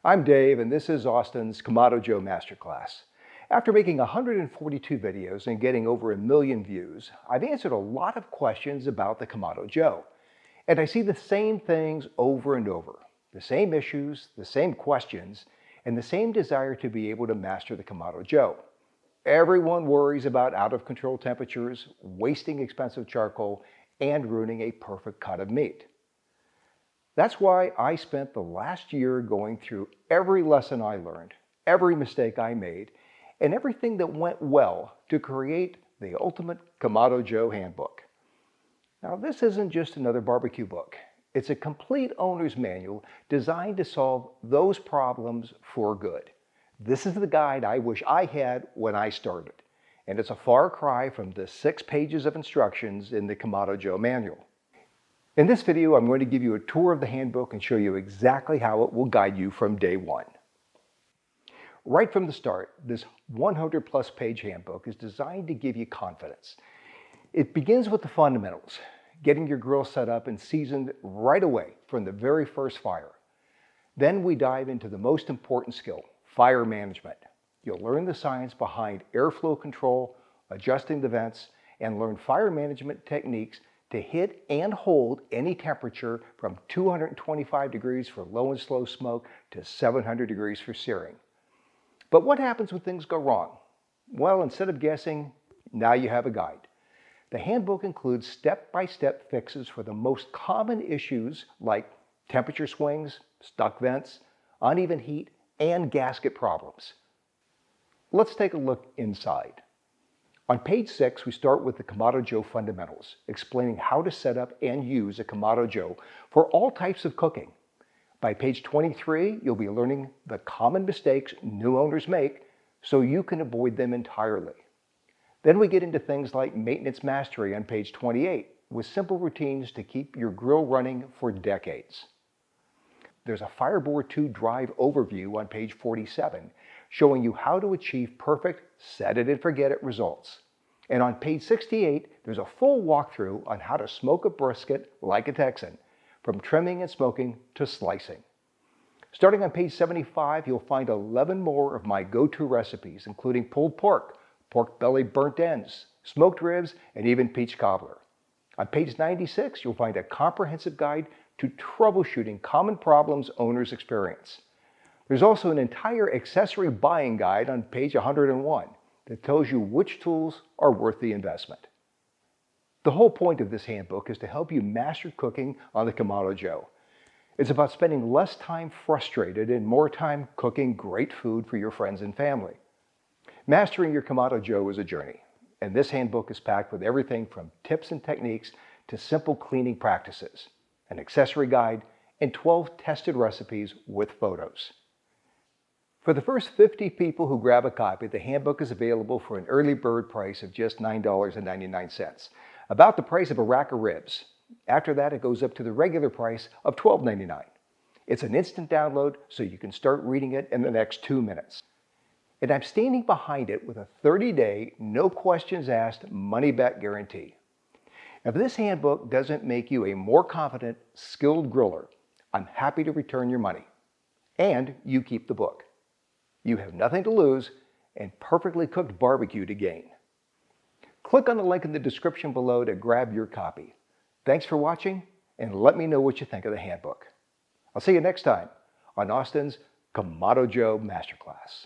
I'm Dave, and this is Austin's Kamado Joe Masterclass. After making 142 videos and getting over 1 million views, I've answered a lot of questions about the Kamado Joe. And I see the same things over and over. The same issues, the same questions, and the same desire to be able to master the Kamado Joe. Everyone worries about out-of-control temperatures, wasting expensive charcoal, and ruining a perfect cut of meat. That's why I spent the last year going through every lesson I learned, every mistake I made, and everything that went well to create the ultimate Kamado Joe handbook. Now, this isn't just another barbecue book. It's a complete owner's manual designed to solve those problems for good. This is the guide I wish I had when I started, and it's a far cry from the 6 pages of instructions in the Kamado Joe manual. In this video, I'm going to give you a tour of the handbook and show you exactly how it will guide you from day one. Right from the start, this 100+ page handbook is designed to give you confidence. It begins with the fundamentals, getting your grill set up and seasoned right away from the very first fire. Then we dive into the most important skill, fire management. You'll learn the science behind airflow control, adjusting the vents, and learn fire management techniques to hit and hold any temperature from 225 degrees for low and slow smoke to 700 degrees for searing. But what happens when things go wrong? Well, instead of guessing, now you have a guide. The handbook includes step-by-step fixes for the most common issues like temperature swings, stuck vents, uneven heat, and gasket problems. Let's take a look inside. On page 6, we start with the Kamado Joe fundamentals, explaining how to set up and use a Kamado Joe for all types of cooking. By page 23, you'll be learning the common mistakes new owners make so you can avoid them entirely. Then we get into things like maintenance mastery on page 28, with simple routines to keep your grill running for decades. There's a Fireboard 2 drive overview on page 47, showing you how to achieve perfect set it and forget it results. And on page 68, there's a full walkthrough on how to smoke a brisket like a Texan, from trimming and smoking to slicing. Starting on page 75, you'll find 11 more of my go-to recipes, including pulled pork, pork belly burnt ends, smoked ribs, and even peach cobbler. On page 96, you'll find a comprehensive guide to troubleshooting common problems owners experience. There's also an entire accessory buying guide on page 101 that tells you which tools are worth the investment. The whole point of this handbook is to help you master cooking on the Kamado Joe. It's about spending less time frustrated and more time cooking great food for your friends and family. Mastering your Kamado Joe is a journey, and this handbook is packed with everything from tips and techniques to simple cleaning practices, an accessory guide, and 12 tested recipes with photos. For the first 50 people who grab a copy, the handbook is available for an early bird price of just $9.99, about the price of a rack of ribs. After that, it goes up to the regular price of $12.99. It's an instant download, so you can start reading it in the next 2 minutes. And I'm standing behind it with a 30-day, no questions asked, money-back guarantee. If this handbook doesn't make you a more confident, skilled griller, I'm happy to return your money. And you keep the book. You have nothing to lose and perfectly cooked barbecue to gain. Click on the link in the description below to grab your copy. Thanks for watching, and let me know what you think of the handbook. I'll see you next time on Austin's Kamado Joe Masterclass.